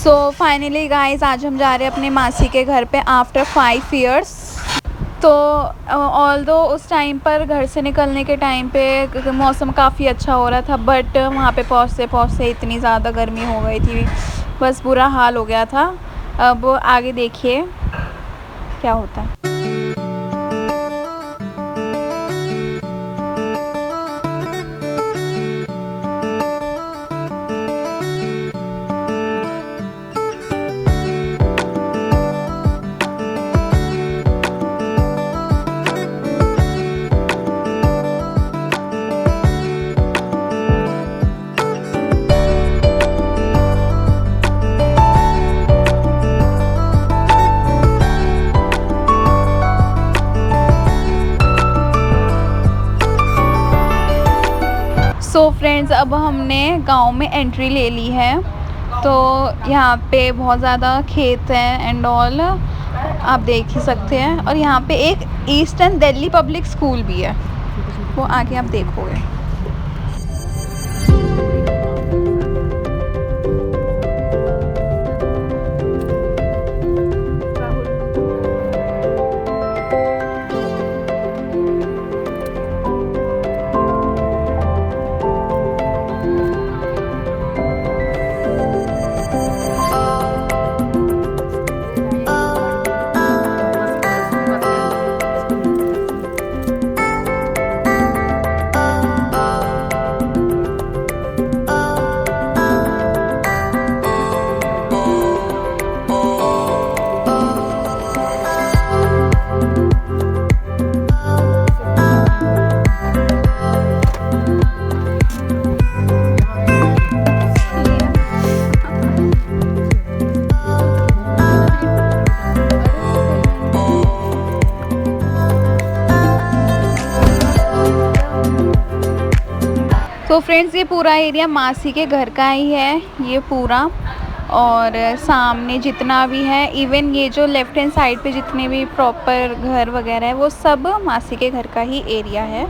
So finally guys आज हम जा रहे हैं अपने मासी के घर पे आफ्टर 5 इयर्स। तो ऑल्दो उस टाइम पर घर से निकलने के टाइम पे मौसम काफ़ी अच्छा हो रहा था, बट वहाँ पे पहुँचते पहुँचते इतनी ज़्यादा गर्मी हो गई थी, बस बुरा हाल हो गया था। अब आगे देखिए क्या होता है। सो फ्रेंड्स अब हमने गांव में एंट्री ले ली है। तो यहाँ पे बहुत ज़्यादा खेत हैं एंड ऑल, आप देख ही सकते हैं। और यहाँ पे एक ईस्टर्न दिल्ली पब्लिक स्कूल भी है, वो आगे आप देखोगे। तो फ्रेंड्स ये पूरा एरिया मासी के घर का ही है, ये पूरा। और सामने जितना भी है, इवन ये जो लेफ्ट हैंड साइड पे जितने भी प्रॉपर घर वगैरह है, वो सब मासी के घर का ही एरिया है।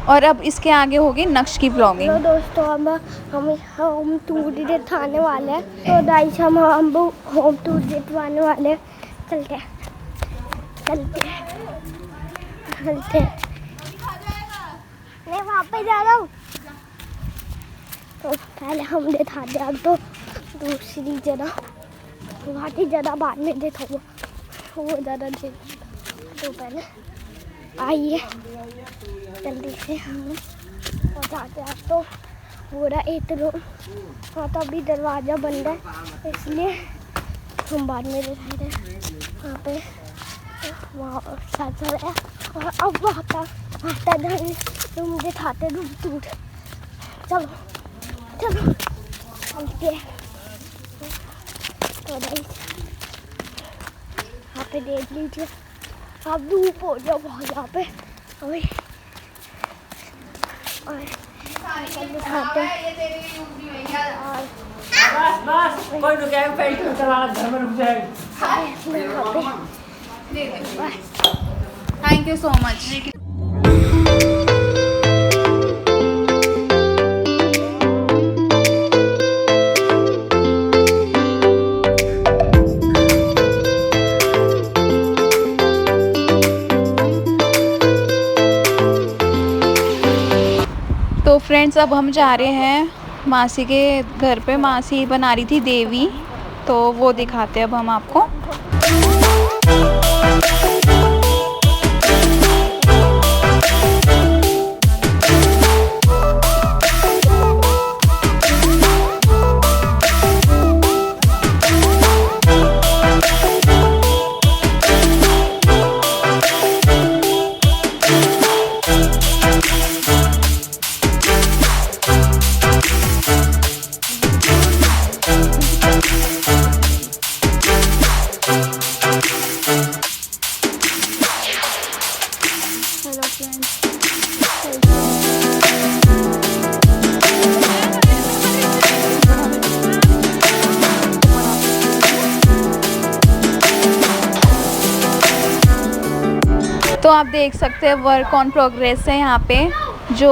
और अब इसके आगे होगी नक्श की ब्लॉगिंग। तो दोस्तों अब हम टूर दिखाने वाले हैं। तो गाइस हम होम टूर दिखाने वाले हैं। चलते मैं वहाँ पे जा रहा हूँ। तो पहले हम दिखाते हैं, अब तो दूसरी जगह, वहाँ की जगह बाद में देखो, वो ज़्यादा देख। तो पहले आइए जल्दी से हम जाते हैं। तो पूरा एक रूम, हाँ तो अभी दरवाज़ा बंद है इसलिए हम बाद में दिखाते हैं। वहाँ पे वहाँ साथ है। और अब आता रूम दिखाते रूम टूट। चलो चलो चलते। तो यहाँ पे देख लीजिए, आप धूप हो जाओ बहुत यहाँ पे अभी। और दिखाते बस कोई रुकेगा, पेट्रोल चलाना घर में रुक जाएगा। Thank you so much. तो फ्रेंड्स अब हम जा रहे हैं मासी के घर पे। मासी बना रही थी देवी, तो वो दिखाते हैं अब हम आपको। तो आप देख सकते हैं वर्क ऑन प्रोग्रेस है यहाँ पे। जो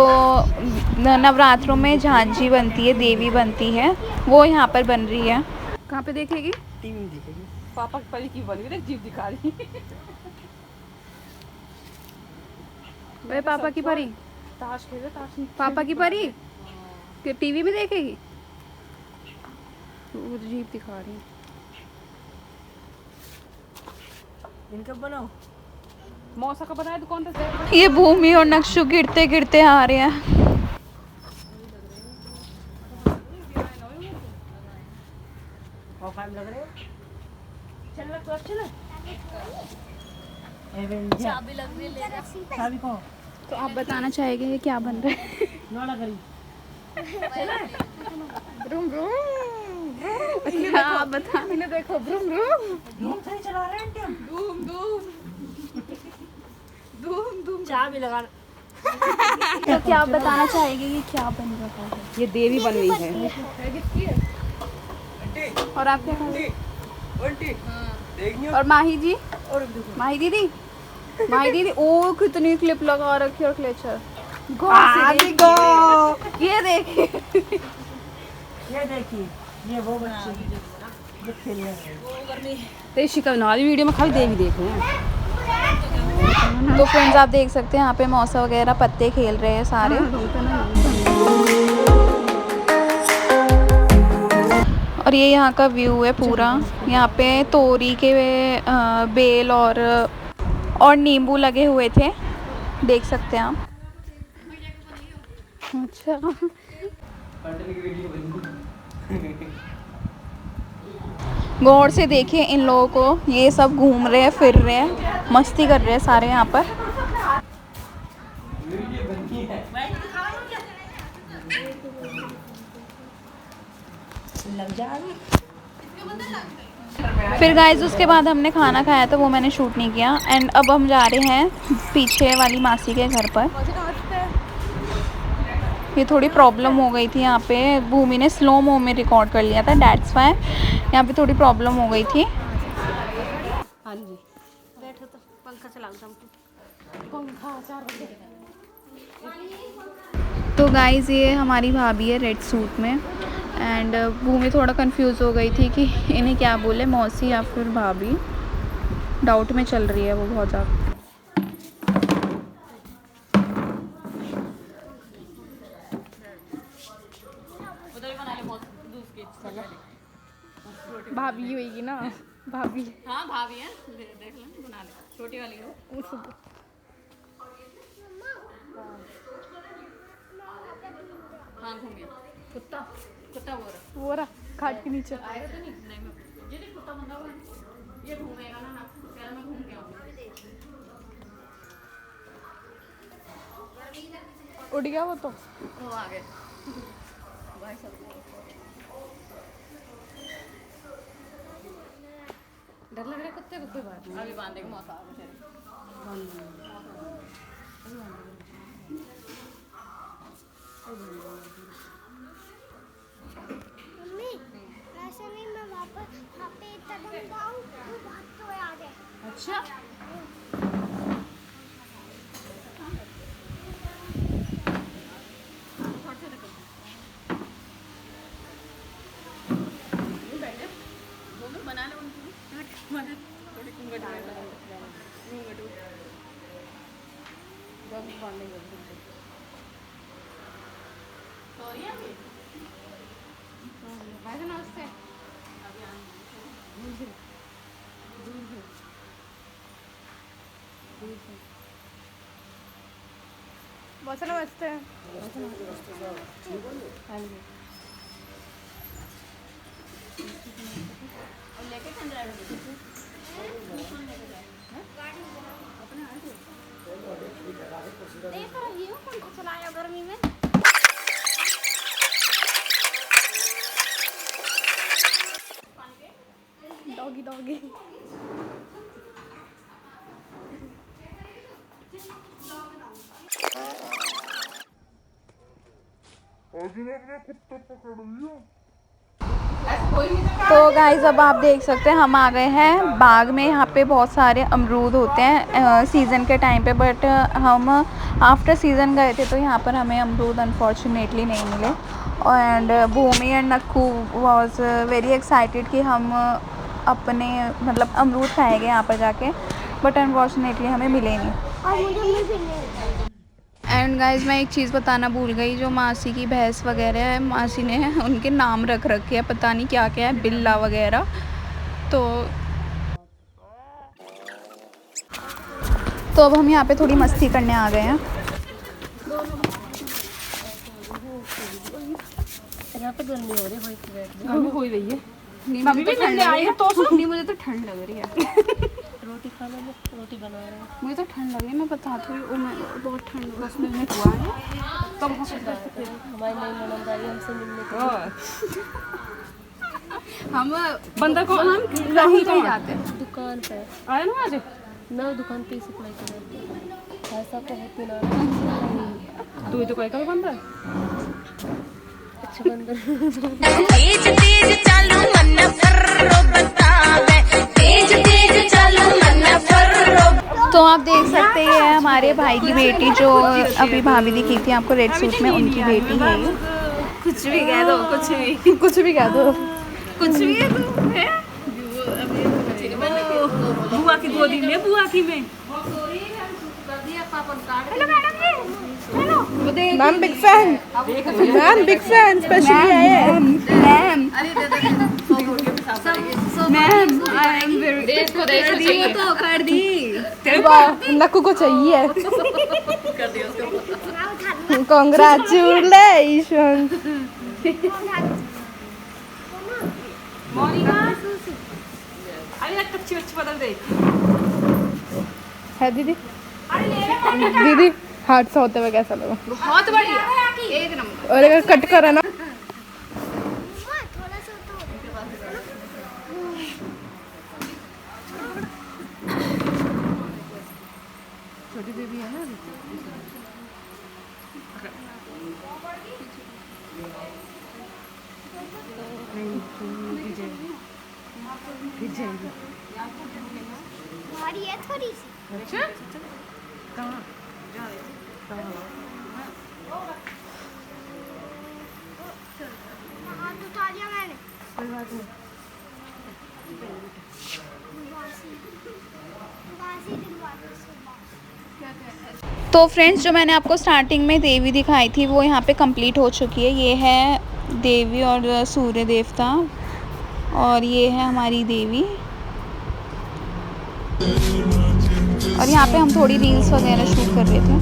नवरात्रों में झांझी बनती है, देवी बनती है, वो यहाँ पर बन रही है। कहाँ पे देखेगी? टीवी में देखेगी। पापा की परी की बनी देख जीप दिखा रही। भाई पापा की परी ताश खेले, ताश नहीं। पापा की परी कि टीवी में देखेगी? वो जीप दिखा रही। इनका बनाओ। मौसा का बनाया दुकान पे। ये भूमि और नक्शु गिरते गिरते आ रहे हैं। और 5 लग रहे हो? चल लग तो अच्छे ना। चाबी लग रही है, चाबी को। तो आप बताना चाहेंगे ये क्या बन रहा है? नौला करी। ब्रूम ब्रूम। क्या आप बता? मैंने देखो ब्रूम ब्रूम। धूम से चला रहे हैं क्या? धूम धूम धूम धूम। चाबी लगा। तो क्या आप बताना चाहेंगे कि क्या बन रहा है? ये देवी बन रही है। और आप क्या कर रहे हैं? और माही जी, माही दीदी ओ कितनी क्लिप लगा रखी है और क्लेचर। ये देखिए, ये देखिए, ये वो बच्चे जो खेल रहे हैं। ऋषिका नाली वीडियो में खाली देवी देख रहे हैं। तो फ्रेंड्स आप देख सकते हैं यहाँ पे मौसा वगैरह पत्ते खेल रहे हैं सारे। और ये यहाँ का व्यू है पूरा। यहाँ पे तोरी के बेल और नींबू लगे हुए थे, देख सकते हैं आप। अच्छा गौर से देखिए इन लोगों को, ये सब घूम रहे हैं, फिर रहे हैं, मस्ती कर रहे हैं सारे यहाँ पर। लग जाएगा। फिर गाइस उसके बाद हमने खाना खाया था, वो मैंने शूट नहीं किया। एंड अब हम जा रहे हैं पीछे वाली मासी के घर पर। ये थोड़ी प्रॉब्लम हो गई थी यहाँ पे, भूमि ने स्लो मो में रिकॉर्ड कर लिया था, डैट्स वाई यहाँ पे थोड़ी प्रॉब्लम हो गई थी। हाँ जी, बैठो तो पंखा चलाओ तुमको। पंखा 4 बजे। तो गाइस ये हमारी भाभी है रेड सूट में। एंड भूमि थोड़ा कंफ्यूज हो गई थी कि इन्हें क्या बोले, मौसी या फिर भाभी। डाउट में चल रही है वो बहुत ज़्यादा। भाभी होगी ना, भाभी। हाँ भाभी है, देख लो बना ले, छोटी वाली हो। हाँ घूम गया कुत्ता, कुत्ता वो रहा खाट के नीचे। आएगा तो नहीं ये कुत्ता बंदा हुआ है, ये घूमेगा ना, पहले मैं घूम के आऊँगा। उड़ गया वो तो, वो आ गए भाई सब। डर लग रहा है कुत्ते को? कोई बात नहीं, अभी बांधेगा मौसा। मम्मी ऐसे नहीं, मैं वापस वहाँ पे कदम डाऊं तो भाग तो आ जाए। अच्छा बना लो थोड़ी घूंघट नमस्ते। बहुत नमस्ते। हाँ जी लेके देख रही हो पंखा चलाया गर्मी में। डॉगी डॉगी तो गाइस अब आप देख सकते हैं हम आ गए हैं बाग में। यहाँ पे बहुत सारे अमरूद होते हैं सीज़न के टाइम पे, बट हम आफ्टर सीज़न गए थे तो यहाँ पर हमें अमरूद अनफॉर्चुनेटली नहीं मिले। And Bhumi and Nakku was very excited कि हम अपने मतलब अमरूद खाएंगे यहाँ पर जाके, बट अनफॉर्चुनेटली हमें मिले नहीं। और मुझे भी नहीं। एंड गाइज मैं एक चीज़ बताना भूल गई, जो मासी की भैंस वगैरह है मासी ने उनके नाम रख रखे हैं, पता नहीं क्या क्या है, बिल्ला वगैरह। तो अब हम यहाँ पे थोड़ी मस्ती करने आ गए हैं। यहाँ पे गर्मी हो रही है, गर्मी हो रही है, अभी भी ठंड आई है तो नहीं, मुझे तो ठंड लग रही है। रोटी खाना में रोटी बना रहे हैं। मुझे तो ठंड लग रही है, मैं बताती हूँ, मैं बहुत ठंड उसमें हुआ है। तब हमारी नई ननद आई हमसे मिलने को। हम बंदा को हम कहीं कहीं जाते हैं, दुकान पे आए ना आज ना, दुकान पे सप्लाई कराते हैं। ऐसा तो होती ना, तू तो कोई का बंदा है। अच्छा बंदा। तेज तेज चालू मन फर्रो बतावे, तेज तेज चालू मन फर्रो। तो आप देख सकते हैं हमारे भाई की बेटी जो अभी भाभी दिखी थी आपको रेड सूट में, उनकी बेटी है ये। कुछ भी कह दो, कुछ भी कह दो, कुछ भी है तू है। बुआ की गोदी में, बुआ की में। Hello madam ji, hello. Ma'am big fan, ma'am big fan, specially आए हैं मैम। मैम आई एम वेरी, इसको देख दी वो तो कर दी, नक्कू को चाहिए। कर दिया उसको। कांग्रेचुलेशन। मोनिका अरे कच्ची बच्ची बदल दे है दीदी। दीदी हादसा होते हुए कैसा लगा? बहुत बढ़िया, एक नंबर। और अगर कट करा ना, थोड़ा सा तो छोटी बेबी है ना। हमारी है थोड़ी सी। अच्छा कहाँ हाँ तो उठा लिया मैंने। कोई बात नहीं। तो फ्रेंड्स जो मैंने आपको स्टार्टिंग में देवी दिखाई थी वो यहाँ पे कंप्लीट हो चुकी है। ये है देवी और सूर्य देवता, और ये है हमारी देवी। और यहाँ पे हम थोड़ी रील्स वगैरह शूट कर रहे थे।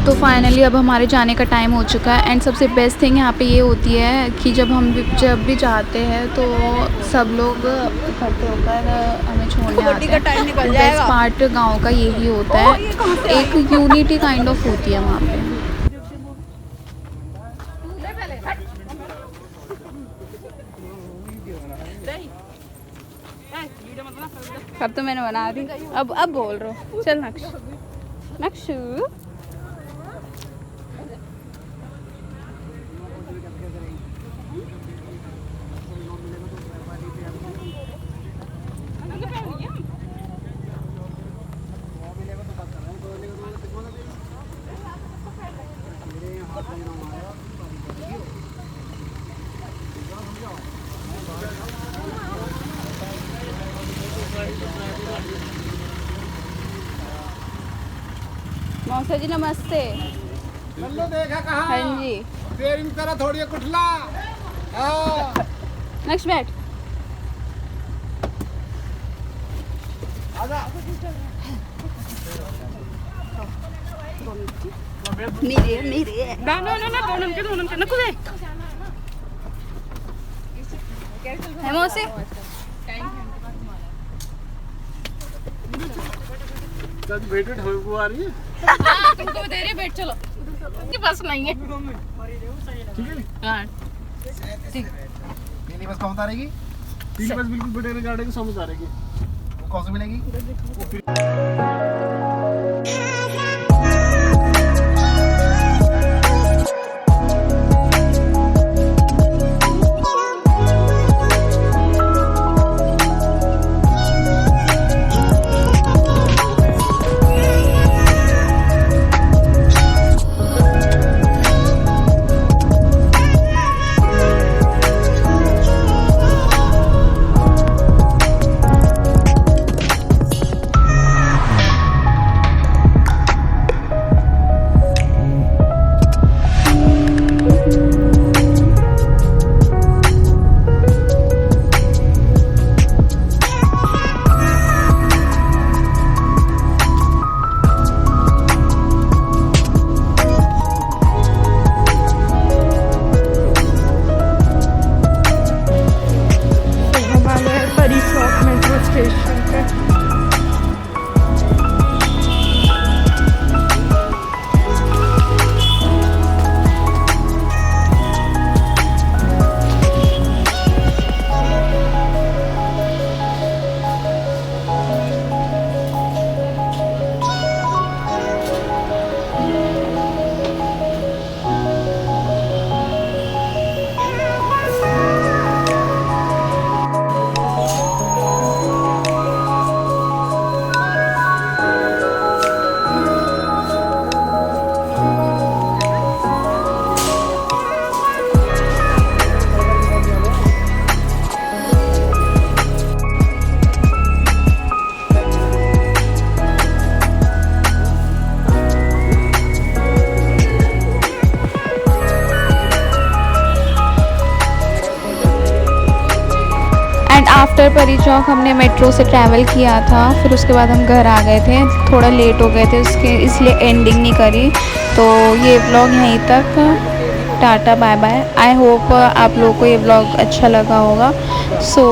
तो फाइनली अब हमारे जाने का टाइम हो चुका है। एंड सबसे बेस्ट थिंग यहाँ पे ये होती है कि जब भी जाते हैं तो सब लोग इकट्ठे होकर हमें छोड़ने आते हैं। बेस्ट पार्ट गांव का यही होता है, एक यूनिटी काइंड ऑफ होती है वहाँ पे। अब तो मैंने बना दी, अब बोल रहा हूँ। चल नक्शू मौसा जी नमस्ते। लल्लू देखा कहाँ? हाँ जी तेरी तरह थोड़ी है कुठला। हाँ। नेक्स्ट बैठ। आजा। मेरे ना दोनों के नकुल है। है मौसी। चल बेटे ठोकू आ रही है। हाँ तुमको दे रहे, बैठ चलो, के पास नहीं है। ठीक है। हाँ ठीक। पीली बस कहाँ उतारेगी? पीली बस बिल्कुल बड़े गाड़ी के सामने उतारेगी। वो कौन सी मिलेगी? आफ्टर परी चौक हमने मेट्रो से ट्रैवल किया था, फिर उसके बाद हम घर आ गए थे, थोड़ा लेट हो गए थे उसके, इसलिए एंडिंग नहीं करी। तो ये व्लॉग यहीं तक, tata bye bye. I hope आप लोगों को ये व्लॉग अच्छा लगा होगा। सो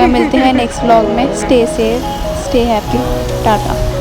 मिलते हैं नेक्स्ट व्लॉग में। Stay safe, stay happy, Tata.